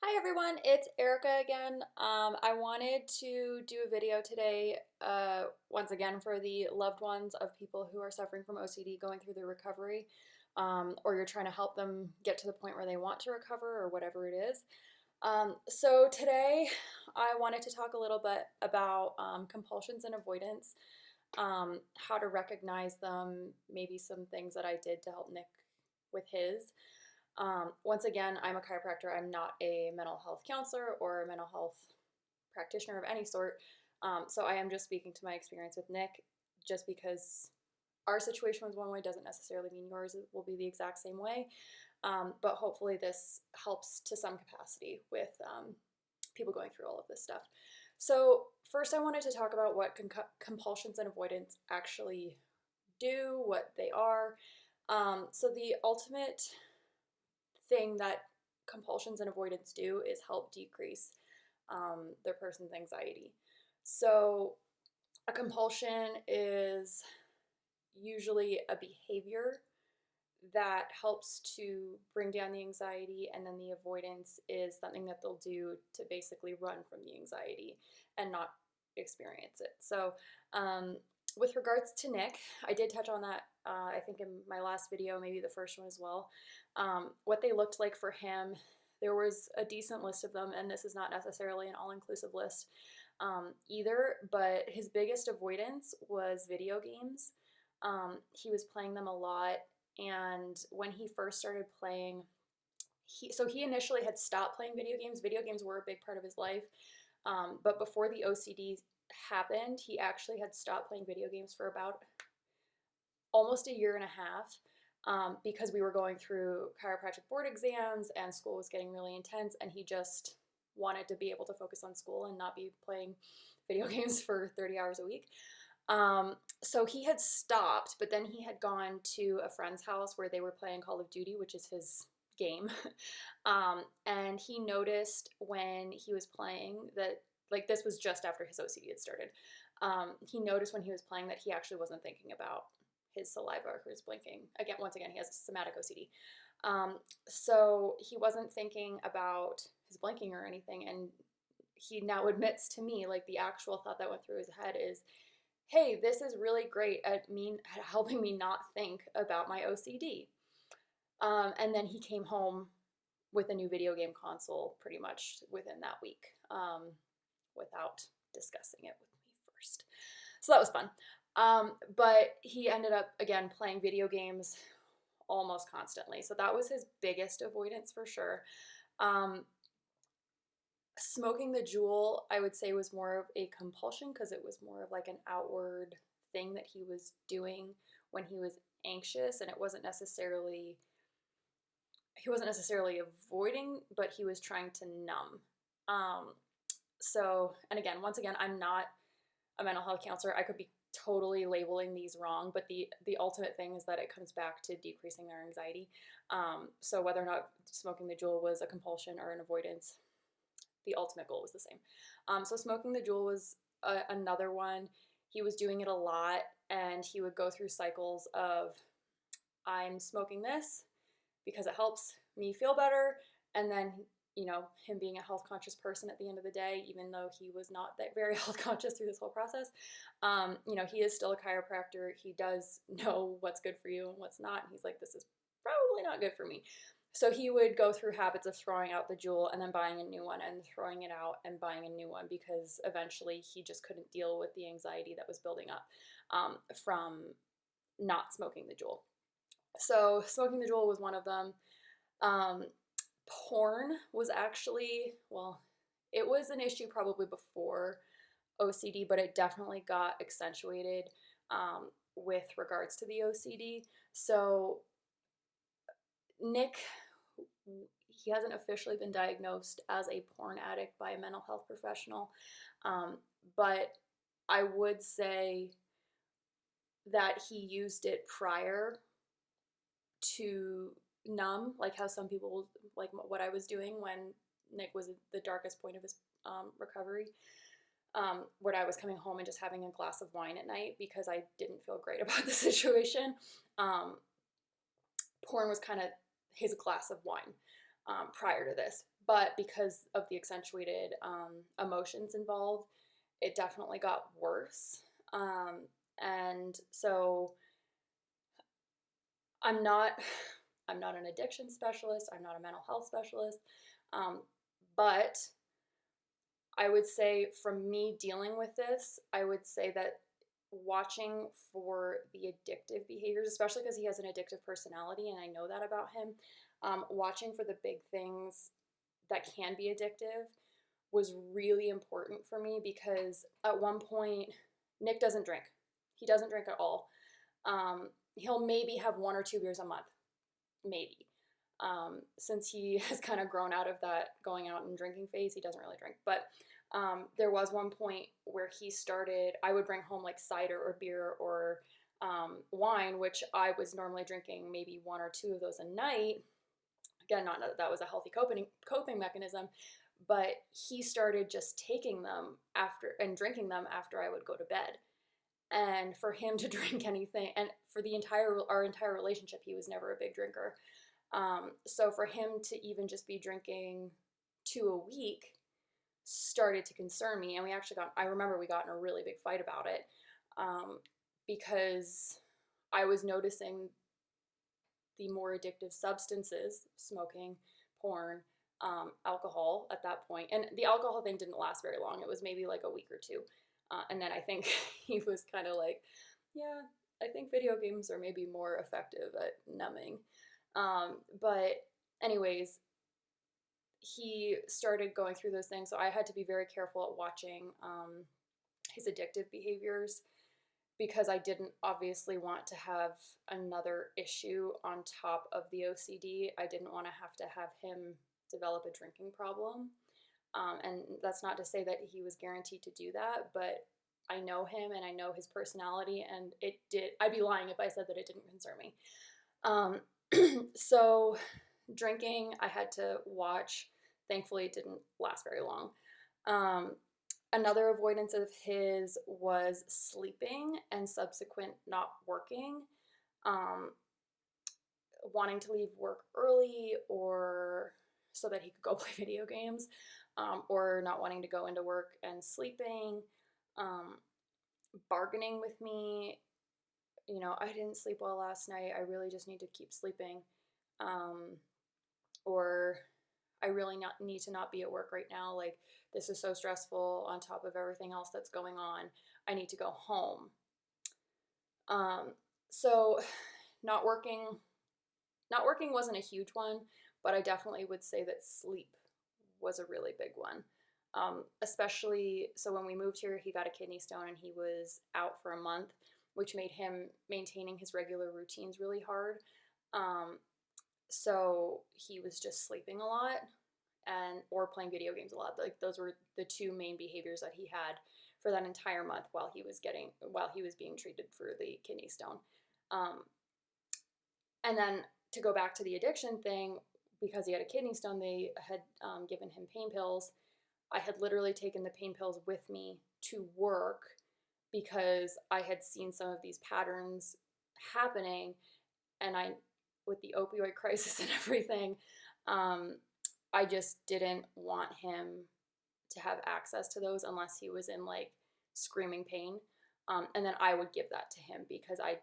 Hi everyone, it's Erica again. I wanted to do a video today, once again for the loved ones of people who are suffering from OCD going through their recovery, or you're trying to help them get to the point where they want to recover or whatever it is. So today I wanted to talk a little bit about compulsions and avoidance, how to recognize them, maybe some things that I did to help Nick with his. Once again, I'm a chiropractor. I'm not a mental health counselor or a mental health practitioner of any sort. So I am just speaking to my experience with Nick. Just because our situation was one way doesn't necessarily mean yours will be the exact same way. But hopefully this helps to some capacity with people going through all of this stuff. So first I wanted to talk about what compulsions and avoidance actually do, what they are. So the ultimate thing that compulsions and avoidance do is help decrease their person's anxiety. So a compulsion is usually a behavior that helps to bring down the anxiety, and then the avoidance is something that they'll do to basically run from the anxiety and not experience it. So with regards to Nick, I did touch on that, I think in my last video, maybe the first one as well. What they looked like for him, there was a decent list of them, and this is not necessarily an all-inclusive list either, but his biggest avoidance was video games. He was playing them a lot, and when he first started playing, he initially had stopped playing video games. Video games were a big part of his life, but before the OCD happened, he actually had stopped playing video games for about almost a year and a half, because we were going through chiropractic board exams and school was getting really intense, and he just wanted to be able to focus on school and not be playing video games for 30 hours a week. So he had stopped, but then he had gone to a friend's house where they were playing Call of Duty, which is his game. And he noticed when he was playing that, like, this was just after his OCD had started. He noticed when he was playing that he actually wasn't thinking about his saliva or his blinking. Again, once again, he has somatic OCD. So he wasn't thinking about his blinking or anything. And he now admits to me, like, the actual thought that went through his head is, hey, this is really great at helping me not think about my OCD. And then he came home with a new video game console pretty much within that week, without discussing it with me first. So that was fun. But he ended up, again, playing video games almost constantly. So that was his biggest avoidance for sure. Smoking the Juul, I would say, was more of a compulsion because it was more of like an outward thing that he was doing when he was anxious, and it wasn't necessarily, he wasn't necessarily avoiding, but he was trying to numb. So, and again, once again, I'm not a mental health counselor. I could be totally labeling these wrong, but the ultimate thing is that it comes back to decreasing their anxiety. So whether or not smoking the Juul was a compulsion or an avoidance, the ultimate goal was the same. So smoking the Juul was another one. He was doing it a lot, and he would go through cycles of, I'm smoking this because it helps me feel better, and then, you know, him being a health conscious person at the end of the day, even though he was not that very health conscious through this whole process, you know, he is still a chiropractor. He does know what's good for you and what's not. And he's like, this is probably not good for me. So he would go through habits of throwing out the Juul and then buying a new one and throwing it out and buying a new one, because eventually he just couldn't deal with the anxiety that was building up from not smoking the Juul. So smoking the Juul was one of them. Porn was actually, well, it was an issue probably before OCD, but it definitely got accentuated with regards to the OCD. So Nick, he hasn't officially been diagnosed as a porn addict by a mental health professional, but I would say that he used it prior to numb, like how some people, like what I was doing when Nick was at the darkest point of his recovery, where I was coming home and just having a glass of wine at night because I didn't feel great about the situation. Porn was kind of his glass of wine. prior to this. But because of the accentuated emotions involved, it definitely got worse. And so I'm not I'm not an addiction specialist. I'm not a mental health specialist. But I would say from me dealing with this, I would say that watching for the addictive behaviors, especially because he has an addictive personality, and I know that about him, watching for the big things that can be addictive was really important for me because at one point, Nick doesn't drink. He doesn't drink at all. He'll maybe have 1 or 2 beers a month, maybe. Since he has kind of grown out of that going out and drinking phase, he doesn't really drink. But there was one point where he started, I would bring home like cider or beer or wine, which I was normally drinking maybe 1 or 2 of those a night. Again, not that that was a healthy coping mechanism, but he started just taking them after and drinking them after I would go to bed. And for him to drink anything, and for our entire relationship, he was never a big drinker. So for him to even just be drinking 2 a week started to concern me. And I remember we got in a really big fight about it because I was noticing the more addictive substances, smoking, porn, alcohol at that point. And the alcohol thing didn't last very long. It was maybe like a week or two. And then I think he was kind of like, yeah, I think video games are maybe more effective at numbing. But anyways, he started going through those things. So I had to be very careful at watching his addictive behaviors because I didn't obviously want to have another issue on top of the OCD. I didn't want to have him develop a drinking problem. And that's not to say that he was guaranteed to do that, but I know him and I know his personality, and I'd be lying if I said that it didn't concern me. So drinking, I had to watch. Thankfully, it didn't last very long. Another avoidance of his was sleeping and subsequent not working, wanting to leave work early or so that he could go play video games, or not wanting to go into work and sleeping, bargaining with me. I didn't sleep well last night. I really just need to keep sleeping. Or I really need to not be at work right now. Like, this is so stressful on top of everything else that's going on. I need to go home. So not working wasn't a huge one, but I definitely would say that sleep was a really big one. Especially, so when we moved here, he got a kidney stone and he was out for a month, which made him maintaining his regular routines really hard. So he was just sleeping a lot or playing video games a lot. Like, those were the 2 main behaviors that he had for that entire month while he was being treated for the kidney stone. And then to go back to the addiction thing, because he had a kidney stone, they had given him pain pills. I had literally taken the pain pills with me to work because I had seen some of these patterns happening, and with the opioid crisis and everything, I just didn't want him to have access to those unless he was in like screaming pain. And then I would give that to him because I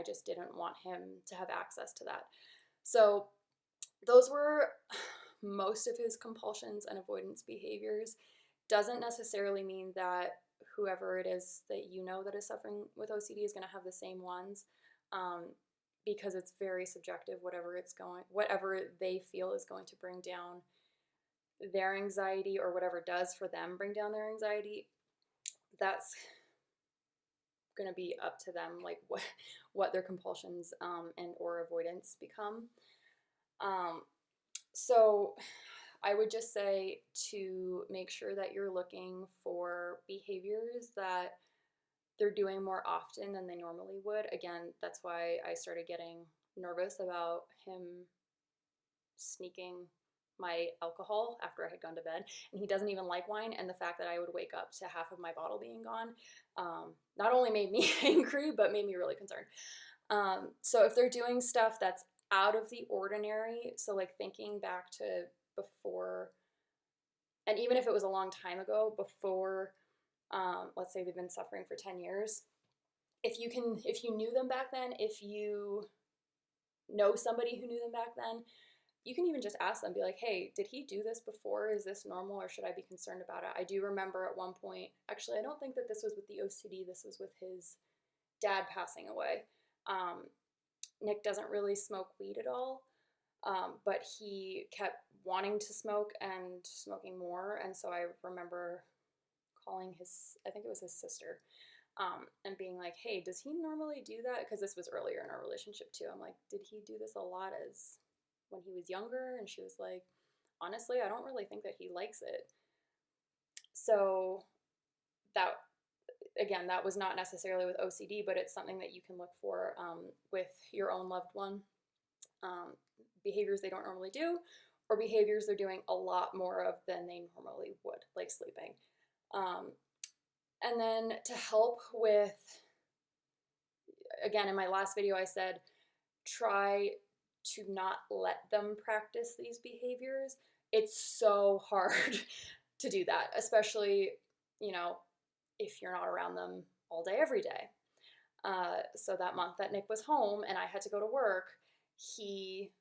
just didn't want him to have access to that. So those were most of his compulsions and avoidance behaviors. Doesn't necessarily mean that whoever it is that that is suffering with OCD is going to have the same ones, because it's very subjective. Whatever they feel is going to bring down their anxiety, or whatever does for them bring down their anxiety, that's going to be up to them, like what their compulsions and or avoidance become. So I would just say to make sure that you're looking for behaviors that they're doing more often than they normally would. Again, that's why I started getting nervous about him sneaking my alcohol after I had gone to bed. And he doesn't even like wine, and the fact that I would wake up to half of my bottle being gone not only made me angry, but made me really concerned. So if they're doing stuff that's out of the ordinary. So like thinking back to before, and even if it was a long time ago, before, let's say they've been suffering for 10 years, if you knew them back then, if you know somebody who knew them back then, you can even just ask them, be like, hey, did he do this before? Is this normal, or should I be concerned about it? I do remember at one point, actually, I don't think that this was with the OCD, this was with his dad passing away. Nick doesn't really smoke weed at all, but he kept wanting to smoke and smoking more. And so I remember calling I think it was his sister, and being like, hey, does he normally do that? Because this was earlier in our relationship too. I'm like, did he do this a lot as when he was younger? And she was like, honestly, I don't really think that he likes it. So that, again, that was not necessarily with OCD, but it's something that you can look for with your own loved one. Behaviors they don't normally do, or behaviors they're doing a lot more of than they normally would, like sleeping. And then to help with, again, in my last video I said, try to not let them practice these behaviors. It's so hard to do that, especially, if you're not around them all day, every day. So that month that Nick was home and I had to go to work, he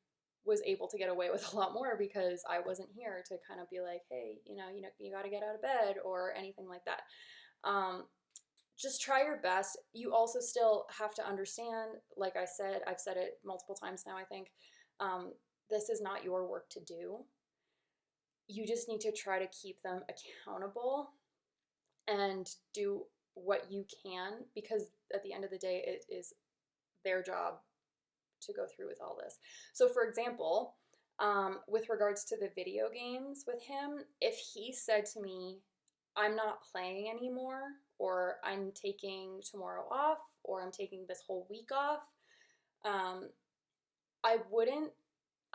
was able to get away with a lot more because I wasn't here to kind of be like, hey, you got to get out of bed or anything like that. Just try your best. You also still have to understand, like I said, I've said it multiple times now, I think, this is not your work to do. You just need to try to keep them accountable and do what you can, because at the end of the day, it is their job to go through with all this. So for example, with regards to the video games with him, if he said to me, I'm not playing anymore, or I'm taking tomorrow off, or I'm taking this whole week off, I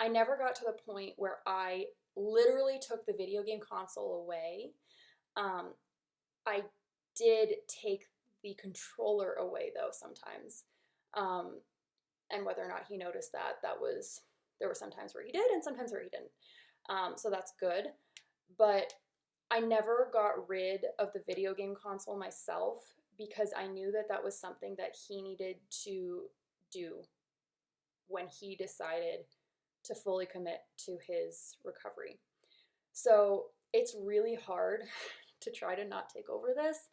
never got to the point where I literally took the video game console away. I did take the controller away though sometimes. And whether or not he noticed that, there were some times where he did and sometimes where he didn't. So that's good. But I never got rid of the video game console myself because I knew that that was something that he needed to do when he decided to fully commit to his recovery. So it's really hard to try to not take over this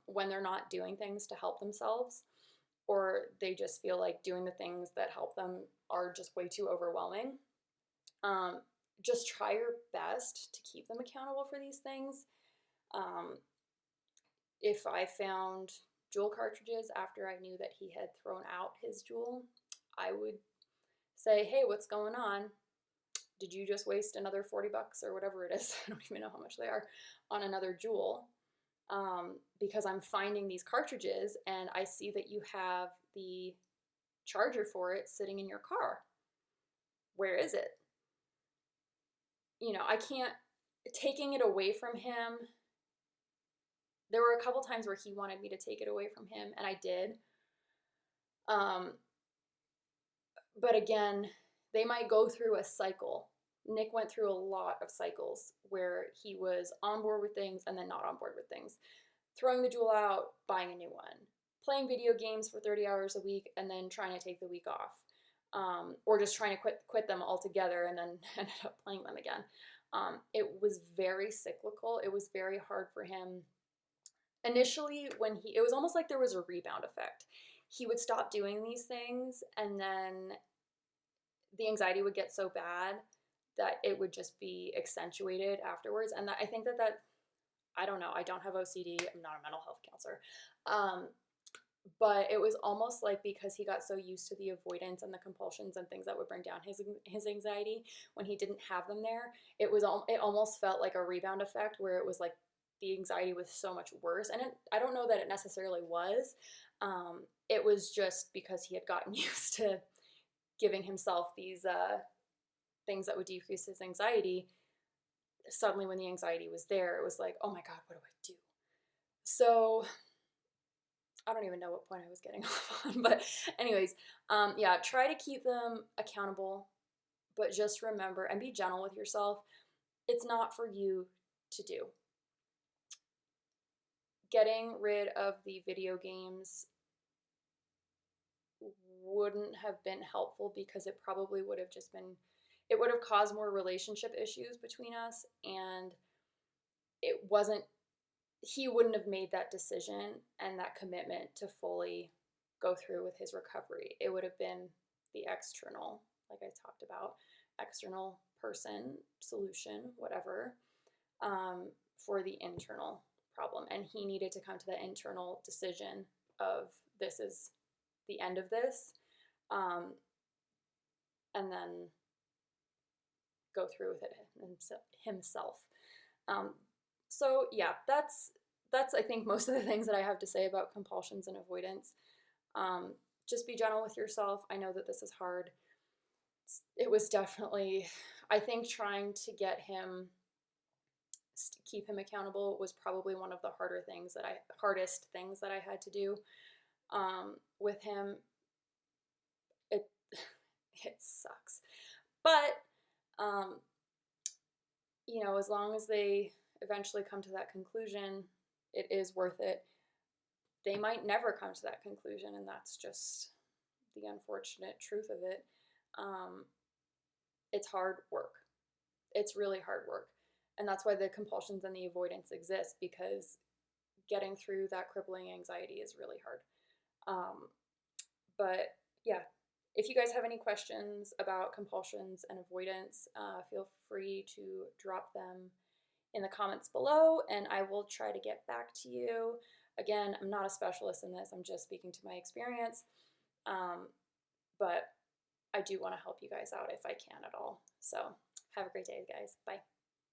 when they're not doing things to help themselves, or they just feel like doing the things that help them are just way too overwhelming. Just try your best to keep them accountable for these things. If I found Juul cartridges after I knew that he had thrown out his Juul, I would say, hey, what's going on? Did you just waste another $40 or whatever it is? I don't even know how much they are on another Juul. Because I'm finding these cartridges and I see that you have the charger for it sitting in your car. Where is it? I can't, taking it away from him. There were a couple times where he wanted me to take it away from him, and I did. But again, they might go through a cycle. Nick went through a lot of cycles where he was on board with things and then not on board with things. Throwing the Juul out, buying a new one. Playing video games for 30 hours a week and then trying to take the week off. Or just trying to quit them altogether and then ended up playing them again. It was very cyclical. It was very hard for him. Initially, it was almost like there was a rebound effect. He would stop doing these things and then the anxiety would get so bad that it would just be accentuated afterwards. And I think that I don't know, I don't have OCD, I'm not a mental health counselor. But it was almost like because he got so used to the avoidance and the compulsions and things that would bring down his anxiety, when he didn't have them there, it almost felt like a rebound effect where it was like the anxiety was so much worse. And I don't know that it necessarily was. It was just because he had gotten used to giving himself these things that would decrease his anxiety. Suddenly when the anxiety was there, it was like, oh my God, what do I do? So I don't even know what point I was getting off on, but anyways, yeah, try to keep them accountable, but just remember and be gentle with yourself. It's not for you to do. Getting rid of the video games wouldn't have been helpful because it probably would have just been, it would have caused more relationship issues between us, and it wasn't, he wouldn't have made that decision and that commitment to fully go through with his recovery. It would have been the external, like I talked about, external person, solution, whatever, for the internal problem. And he needed to come to the internal decision of this is the end of this, and then go through with it himself. So yeah, that's I think most of the things that I have to say about compulsions and avoidance. Just be gentle with yourself. I know that this is hard. It was definitely, I think trying to get him, keep him accountable was probably one of the hardest things that I had to do with him. It it sucks, but you know, as long as they eventually come to that conclusion, it is worth it. They might never come to that conclusion, and that's just the unfortunate truth of it. It's hard work. It's really hard work. And that's why the compulsions and the avoidance exist, because getting through that crippling anxiety is really hard. But yeah, if you guys have any questions about compulsions and avoidance, feel free to drop them in the comments below, and I will try to get back to you. Again, I'm not a specialist in this. I'm just speaking to my experience. But I do want to help you guys out if I can at all. So have a great day, guys. Bye.